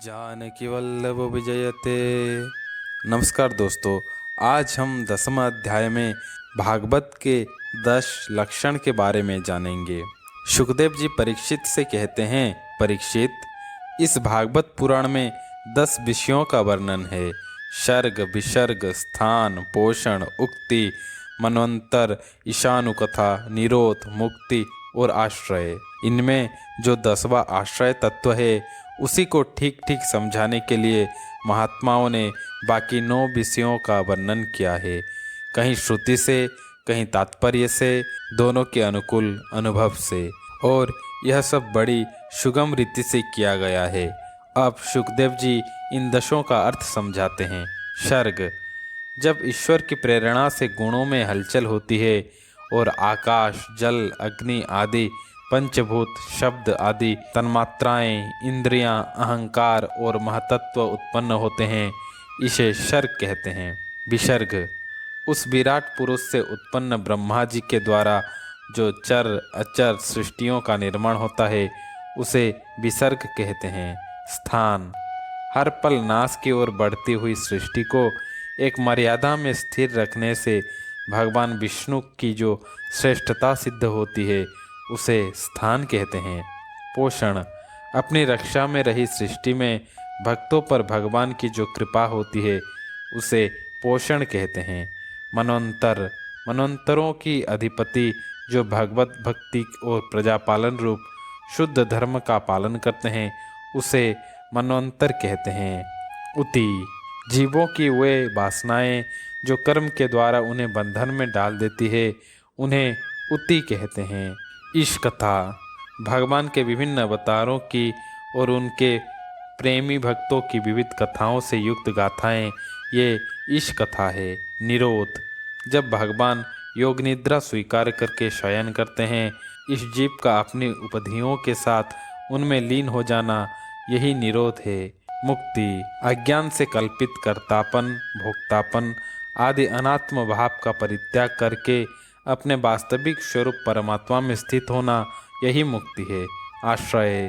जानकी वल्लभ विजयते। नमस्कार दोस्तों, आज हम 10वां अध्याय में भागवत के 10 लक्षण के बारे में जानेंगे। सुखदेव जी परीक्षित से कहते हैं, परीक्षित, इस भागवत पुराण में 10 विषयों का वर्णन है। सर्ग, विसर्ग, स्थान, पोषण, उक्ति, मनवंतर, ईशानुकथा, निरोध, मुक्ति और आश्रय। इनमें जो 10वां आश्रय तत्व है उसी को ठीक ठीक समझाने के लिए महात्माओं ने बाकी 9 विषयों का वर्णन किया है, कहीं श्रुति से, कहीं तात्पर्य से, दोनों के अनुकूल अनुभव से, और यह सब बड़ी सुगम रीति से किया गया है। अब सुखदेव जी इन 10 का अर्थ समझाते हैं। सर्ग, जब ईश्वर की प्रेरणा से गुणों में हलचल होती है और आकाश, जल, अग्नि आदि पंचभूत, शब्द आदि तन्मात्राएं, इंद्रियां, अहंकार और महतत्व उत्पन्न होते हैं, इसे सर्ग कहते हैं। विसर्ग, उस विराट पुरुष से उत्पन्न ब्रह्मा जी के द्वारा जो चर अचर सृष्टियों का निर्माण होता है उसे विसर्ग कहते हैं। स्थान, हर पल नाश की ओर बढ़ती हुई सृष्टि को एक मर्यादा में स्थिर रखने से भगवान विष्णु की जो श्रेष्ठता सिद्ध होती है उसे स्थान कहते हैं। पोषण, अपनी रक्षा में रही सृष्टि में भक्तों पर भगवान की जो कृपा होती है उसे पोषण कहते हैं। मनवंतर, मनवंतरों की अधिपति जो भगवत भक्ति और प्रजापालन रूप शुद्ध धर्म का पालन करते हैं उसे मनवंतर कहते हैं। उति, जीवों की वे वासनाएं जो कर्म के द्वारा उन्हें बंधन में डाल देती है उन्हें उति कहते हैं। ईश कथा, भगवान के विभिन्न अवतारों की और उनके प्रेमी भक्तों की विविध कथाओं से युक्त गाथाएं, ये ईश कथा है। निरोध, जब भगवान योग निद्रा स्वीकार करके शयन करते हैं, इस जीव का अपनी उपाधियों के साथ उनमें लीन हो जाना, यही निरोध है। मुक्ति, अज्ञान से कल्पित कर्तापन, भोक्तापन आदि अनात्म भाव का परित्याग करके अपने वास्तविक स्वरूप परमात्मा में स्थित होना, यही मुक्ति है। आश्रय,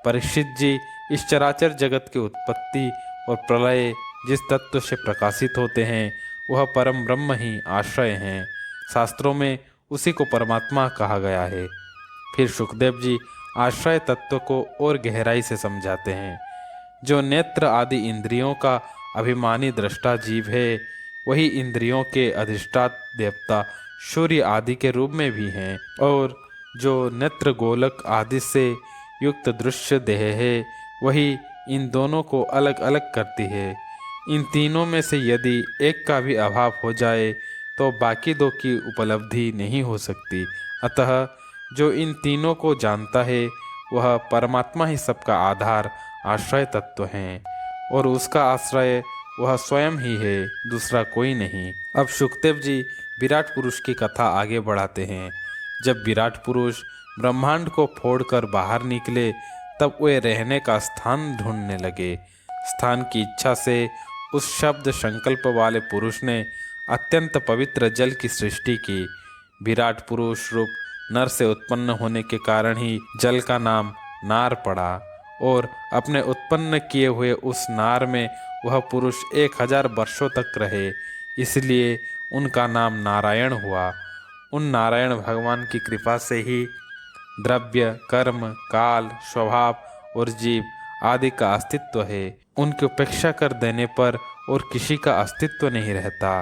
परीक्षित जी, इस चराचर जगत की उत्पत्ति और प्रलय जिस तत्व से प्रकाशित होते हैं वह परम ब्रह्म ही आश्रय हैं। शास्त्रों में उसी को परमात्मा कहा गया है। फिर सुखदेव जी आश्रय तत्व को और गहराई से समझाते हैं। जो नेत्र आदि इंद्रियों का अभिमानी दृष्टा जीव है वही इंद्रियों के अधिष्ठात देवता सूर्य आदि के रूप में भी हैं, और जो नेत्र गोलक आदि से युक्त दृश्य देह है वही इन दोनों को अलग अलग करती है। इन तीनों में से यदि एक का भी अभाव हो जाए तो बाकी 2 की उपलब्धि नहीं हो सकती। अतः जो इन तीनों को जानता है वह परमात्मा ही सबका आधार आश्रय तत्व हैं, और उसका आश्रय वह स्वयं ही है, दूसरा कोई नहीं। अब सुखदेव जी विराट पुरुष की कथा आगे बढ़ाते हैं। जब विराट पुरुष ब्रह्मांड को फोड़कर बाहर निकले तब वे रहने का स्थान ढूंढने लगे। स्थान की इच्छा से उस शब्द संकल्प वाले पुरुष ने अत्यंत पवित्र जल की सृष्टि की। विराट पुरुष रूप नर से उत्पन्न होने के कारण ही जल का नाम नार पड़ा, और अपने उत्पन्न किए हुए उस नार में वह पुरुष 1000 वर्षों तक रहे, इसलिए उनका नाम नारायण हुआ। उन नारायण भगवान की कृपा से ही द्रव्य, कर्म, काल, स्वभाव और जीव आदि का अस्तित्व है। उनकी उपेक्षा कर देने पर और किसी का अस्तित्व नहीं रहता।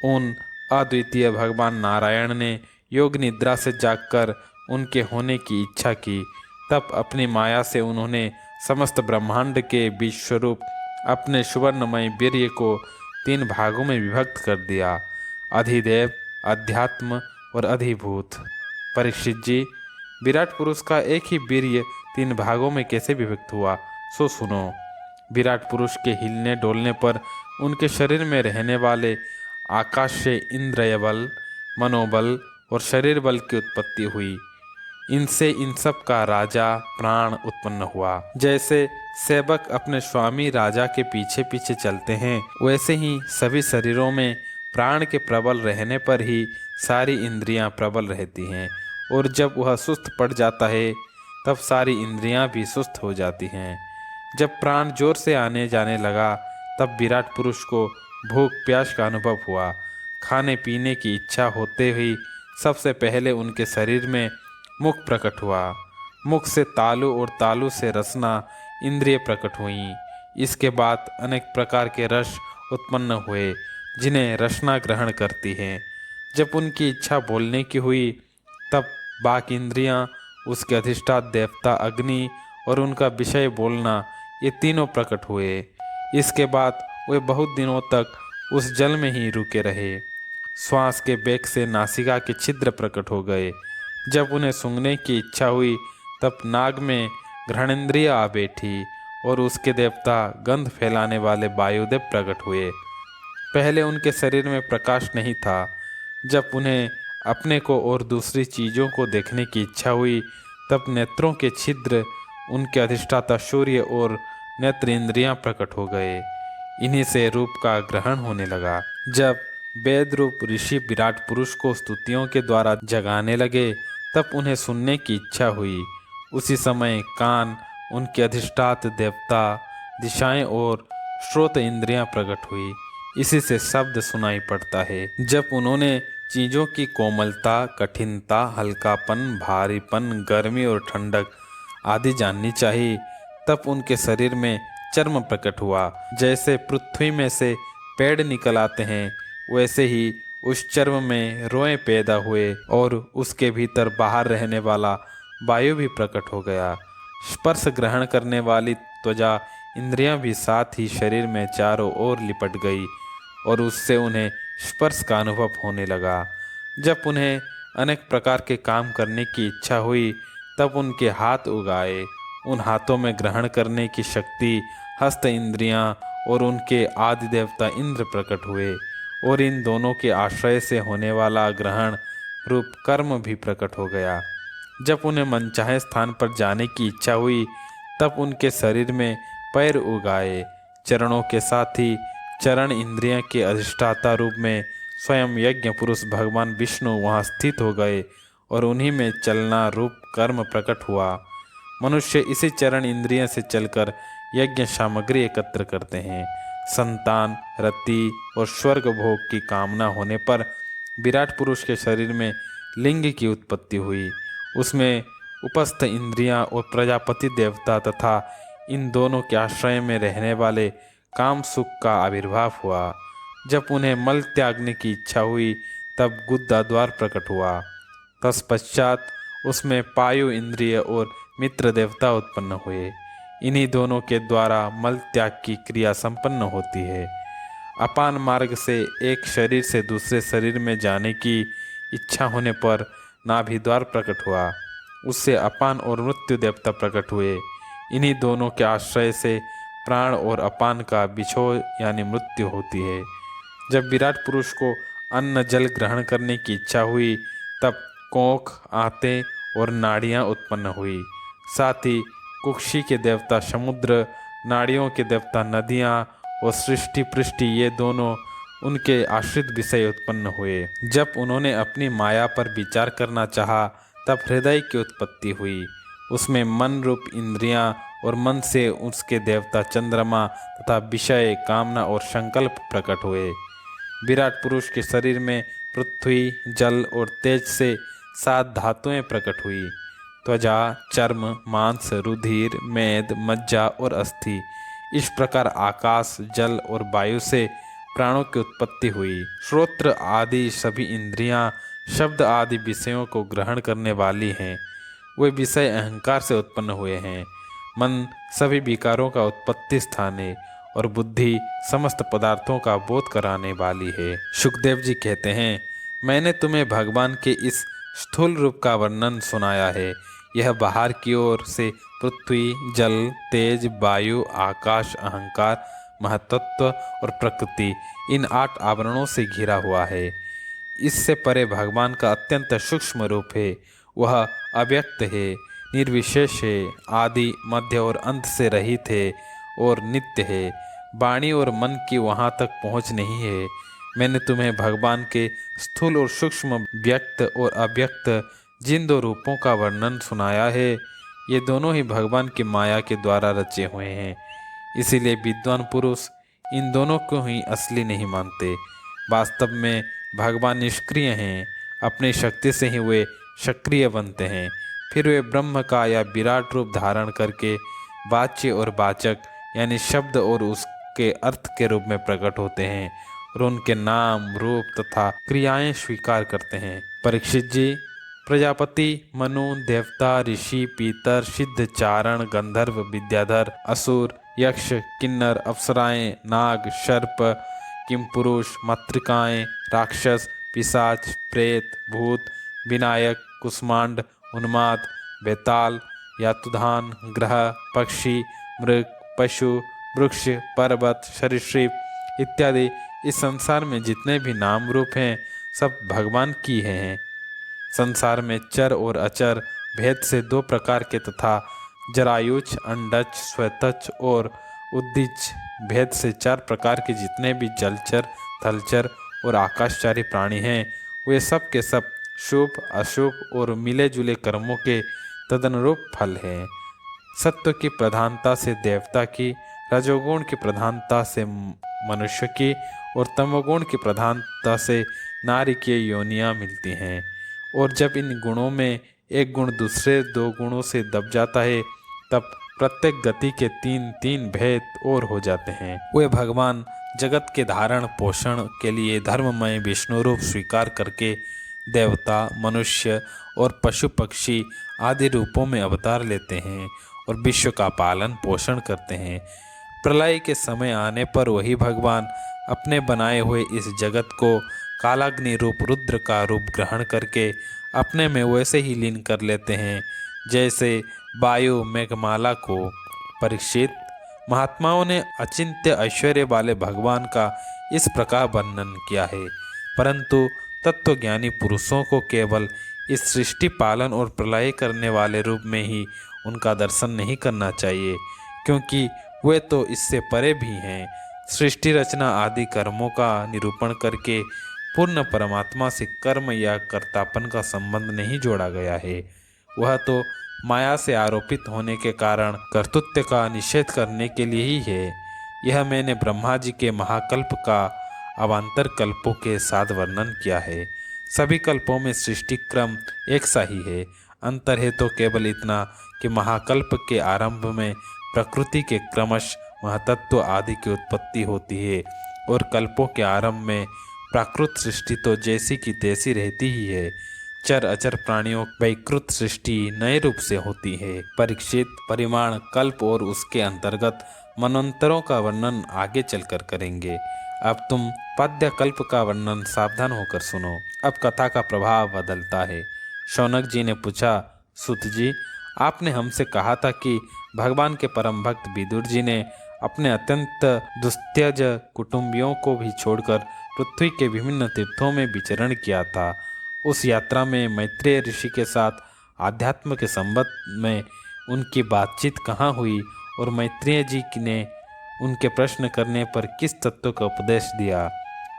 उन अद्वितीय भगवान नारायण ने योग निद्रा से जागकर उनके होने की इच्छा की। तब अपनी माया से उन्होंने समस्त ब्रह्मांड के बीज स्वरूप अपने सुवर्णमय वीर्य को 3 भागों में विभक्त कर दिया, अधिदेव, अध्यात्म और अधिभूत। परीक्षित जी, विराट पुरुष का एक ही वीर्य 3 भागों में कैसे विभक्त हुआ, सो सुनो। विराट पुरुष के हिलने डोलने पर उनके शरीर में रहने वाले आकाश से इंद्रिय बल, मनोबल और शरीर बल की उत्पत्ति हुई। इनसे इन सब का राजा प्राण उत्पन्न हुआ। जैसे सेवक अपने स्वामी राजा के पीछे पीछे चलते हैं, वैसे ही सभी शरीरों में प्राण के प्रबल रहने पर ही सारी इंद्रियां प्रबल रहती हैं, और जब वह सुस्त पड़ जाता है तब सारी इंद्रियां भी सुस्त हो जाती हैं। जब प्राण जोर से आने जाने लगा तब विराट पुरुष को भूख प्यास का अनुभव हुआ। खाने पीने की इच्छा होते ही सबसे पहले उनके शरीर में मुख प्रकट हुआ। मुख से तालु और तालु से रसना इंद्रिय प्रकट हुई। इसके बाद अनेक प्रकार के रस उत्पन्न हुए जिन्हें रसना ग्रहण करती हैं। जब उनकी इच्छा बोलने की हुई तब बाक इंद्रियां, उसके अधिष्ठात देवता अग्नि और उनका विषय बोलना, ये तीनों प्रकट हुए। इसके बाद वे बहुत दिनों तक उस जल में ही रुके रहे। श्वास के बेग से नासिका के छिद्र प्रकट हो गए। जब उन्हें सूंघने की इच्छा हुई तब नाग में घ्राणेंद्रिय आ बैठी और उसके देवता गंध फैलाने वाले वायुदेव प्रकट हुए। पहले उनके शरीर में प्रकाश नहीं था। जब उन्हें अपने को और दूसरी चीज़ों को देखने की इच्छा हुई तब नेत्रों के छिद्र, उनके अधिष्ठाता सूर्य और नेत्र इंद्रियां प्रकट हो गए। इन्हीं से रूप का ग्रहण होने लगा। जब वेद रूप ऋषि विराट पुरुष को स्तुतियों के द्वारा जगाने लगे तब उन्हें सुनने की इच्छा हुई। उसी समय कान, उनके अधिष्ठात देवता, दिशाएं और श्रोत इंद्रियां प्रकट हुई। इसी से शब्द सुनाई पड़ता है। जब उन्होंने चीज़ों की कोमलता, कठिनता, हल्कापन, भारीपन, गर्मी और ठंडक आदि जाननी चाहिए तब उनके शरीर में चर्म प्रकट हुआ। जैसे पृथ्वी में से पेड़ निकल आते हैं वैसे ही उस चर्म में रोए पैदा हुए और उसके भीतर बाहर रहने वाला वायु भी प्रकट हो गया। स्पर्श ग्रहण करने वाली त्वचा इंद्रियां भी साथ ही शरीर में चारों ओर लिपट गई और उससे उन्हें स्पर्श का अनुभव होने लगा। जब उन्हें अनेक प्रकार के काम करने की इच्छा हुई तब उनके हाथ उगाए। उन हाथों में ग्रहण करने की शक्ति, हस्त इंद्रियां और उनके आदि देवता इंद्र प्रकट हुए और इन दोनों के आश्रय से होने वाला ग्रहण रूप कर्म भी प्रकट हो गया। जब उन्हें मनचाहे स्थान पर जाने की इच्छा हुई तब उनके शरीर में पैर उगाए। चरणों के साथ ही चरण इंद्रियों के अधिष्ठाता रूप में स्वयं यज्ञ पुरुष भगवान विष्णु वहाँ स्थित हो गए और उन्हीं में चलना रूप कर्म प्रकट हुआ। मनुष्य इसी चरण इंद्रियों से चलकर यज्ञ सामग्री एकत्र करते हैं। संतान, रति और स्वर्ग भोग की कामना होने पर विराट पुरुष के शरीर में लिंग की उत्पत्ति हुई। उसमें उपस्थ इंद्रियां और प्रजापति देवता तथा इन दोनों के आश्रय में रहने वाले काम सुख का आविर्भाव हुआ। जब उन्हें मल त्यागने की इच्छा हुई तब गुद्दा द्वार प्रकट हुआ। तत्पश्चात उसमें पायु इंद्रिय और मित्र देवता उत्पन्न हुए। इन्हीं दोनों के द्वारा मल त्याग की क्रिया संपन्न होती है। अपान मार्ग से एक शरीर से दूसरे शरीर में जाने की इच्छा होने पर नाभि द्वार प्रकट हुआ। उससे अपान और मृत्यु देवता प्रकट हुए। इन्हीं दोनों के आश्रय से प्राण और अपान का बिछोह यानी मृत्यु होती है। जब विराट पुरुष को अन्न जल ग्रहण करने की इच्छा हुई तब कोख, आंतें और नाड़ियाँ उत्पन्न हुई। साथ ही कुक्षी के देवता समुद्र, नाड़ियों के देवता नदियाँ और सृष्टि पृष्टि, ये दोनों उनके आश्रित विषय उत्पन्न हुए। जब उन्होंने अपनी माया पर विचार करना चाहा तब हृदय की उत्पत्ति हुई। उसमें मन रूप इंद्रियां और मन से उसके देवता चंद्रमा तथा विषय, कामना और संकल्प प्रकट हुए। विराट पुरुष के शरीर में पृथ्वी, जल और तेज से 7 धातुएं प्रकट हुई। त्वचा, चर्म, मांस, रुधिर, मेद, मज्जा और अस्थि। इस प्रकार आकाश, जल और वायु से प्राणों की उत्पत्ति हुई। श्रोत्र आदि सभी इंद्रियां शब्द आदि विषयों को ग्रहण करने वाली हैं। वे विषय अहंकार से उत्पन्न हुए हैं। मन सभी विकारों का उत्पत्ति स्थान है और बुद्धि समस्त पदार्थों का बोध कराने वाली है। सुखदेव जी कहते हैं, मैंने तुम्हें भगवान के इस स्थूल रूप का वर्णन सुनाया है। यह बाहर की ओर से पृथ्वी, जल, तेज, वायु, आकाश, अहंकार, महतत्व और प्रकृति, इन 8 आवरणों से घिरा हुआ है। इससे परे भगवान का अत्यंत सूक्ष्म रूप है। वह अव्यक्त है, निर्विशेष है, आदि, मध्य और अंत से रहित है और नित्य है। वाणी और मन की वहाँ तक पहुँच नहीं है। मैंने तुम्हें भगवान के स्थूल और सूक्ष्म, व्यक्त और अव्यक्त जिन 2 रूपों का वर्णन सुनाया है, ये दोनों ही भगवान की माया के द्वारा रचे हुए हैं। इसीलिए विद्वान पुरुष इन दोनों को ही असली नहीं मानते। वास्तव में भगवान निष्क्रिय हैं, अपनी शक्ति से ही वे सक्रिय बनते हैं। फिर वे ब्रह्म का या विराट रूप धारण करके वाच्य और वाचक यानी शब्द और उसके अर्थ के रूप में प्रकट होते हैं और उनके नाम, रूप तथा क्रियाएं स्वीकार करते हैं। परीक्षित जी, प्रजापति, मनु, देवता, ऋषि, पीतर, सिद्ध, चारण, गंधर्व, विद्याधर, असुर, यक्ष, किन्नर, अप्सराएं, नाग, सर्प, किमपुरुष, मातृकाएं, राक्षस, पिशाच, प्रेत, भूत, विनायक, कुष्मांड, उन्माद, बेताल, यातुधान, ग्रह, पक्षी, मृग, पशु, वृक्ष, पर्वत, सरीसृप इत्यादि इस संसार में जितने भी नाम रूप हैं सब भगवान की हैं। संसार में चर और अचर भेद से दो प्रकार के तथा जरायुज, अंडज, श्वेतज और उद्दिज भेद से चार प्रकार के जितने भी जलचर, थलचर और आकाशचारी प्राणी हैं वे सब के सब शुभ, अशुभ और मिले जुले कर्मों के तदनुरूप फल हैं। सत्व की प्रधानता से देवता की, रजोगुण की प्रधानता से मनुष्य की और तमोगुण की प्रधानता से नारी की योनियां मिलती हैं। और जब इन गुणों में एक गुण दूसरे दो गुणों से दब जाता है तब प्रत्येक गति के तीन तीन भेद और हो जाते हैं। वे भगवान जगत के धारण पोषण के लिए धर्ममय विष्णु रूप स्वीकार करके देवता, मनुष्य और पशु पक्षी आदि रूपों में अवतार लेते हैं और विश्व का पालन पोषण करते हैं। प्रलय के समय आने पर वही भगवान अपने बनाए हुए इस जगत को कालाग्नि रूप रुद्र का रूप ग्रहण करके अपने में वैसे ही लीन कर लेते हैं जैसे वायु मेघमाला को। परीक्षित, महात्माओं ने अचिंत्य ऐश्वर्य वाले भगवान का इस प्रकार वर्णन किया है, परंतु तत्वज्ञानी पुरुषों को केवल इस सृष्टि पालन और प्रलय करने वाले रूप में ही उनका दर्शन नहीं करना चाहिए, क्योंकि वे तो इससे परे भी हैं। सृष्टि रचना आदि कर्मों का निरूपण करके पूर्ण परमात्मा से कर्म या कर्तापन का संबंध नहीं जोड़ा गया है। वह तो माया से आरोपित होने के कारण कर्तृत्व का निषेध करने के लिए ही है। यह मैंने ब्रह्मा जी के महाकल्प का अवान्तर कल्पों के साथ वर्णन किया है। सभी कल्पों में सृष्टि क्रम एक सा ही है। अंतर है तो केवल इतना कि महाकल्प के आरंभ में प्रकृति के क्रमश महतत्व आदि की उत्पत्ति होती है और कल्पों के आरंभ में प्राकृत सृष्टि तो जैसी की तैसी रहती ही है। चर अचर प्राणियों वैकृत सृष्टि नए रूप से होती है। परीक्षित, परिमाण, कल्प और उसके अंतर्गत मनवंतरों का वर्णन आगे चलकर करेंगे। अब तुम पद्य कल्प का वर्णन सावधान होकर सुनो। अब कथा का प्रभाव बदलता है। शौनक जी ने पूछा, सुत जी, आपने हमसे कहा था कि भगवान के परम भक्त विदुर जी ने अपने अत्यंत दुस्त्यज कुटुंबियों को भी छोड़कर पृथ्वी के विभिन्न तीर्थों में विचरण किया था। उस यात्रा में मैत्रेय ऋषि के साथ आध्यात्म के संबंध में उनकी बातचीत कहाँ हुई और मैत्रेय जी ने उनके प्रश्न करने पर किस तत्व का उपदेश दिया?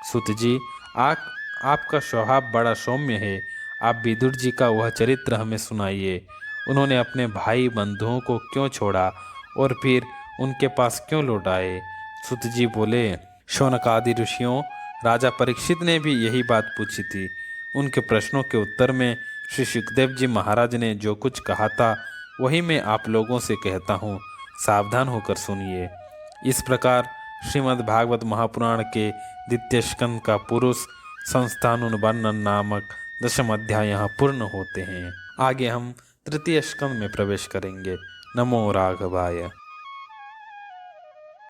सुत जी, आपका स्वभाव बड़ा सौम्य है। आप विदुर जी का वह चरित्र हमें सुनाइए। उन्होंने अपने भाई बंधुओं को क्यों छोड़ा और फिर उनके पास क्यों लौट आए? सुत जी बोले, शौनक आदि ऋषियों, राजा परीक्षित ने भी यही बात पूछी थी। उनके प्रश्नों के उत्तर में श्री सुखदेव जी महाराज ने जो कुछ कहा था वही मैं आप लोगों से कहता हूँ, सावधान होकर सुनिए। इस प्रकार श्रीमद् भागवत महापुराण के द्वितीय स्कंद का पुरुष संस्थानुवर्णन नामक 10वां अध्याय यहाँ पूर्ण होते हैं। आगे हम तृतीय स्कंद में प्रवेश करेंगे। नमो राघवाय।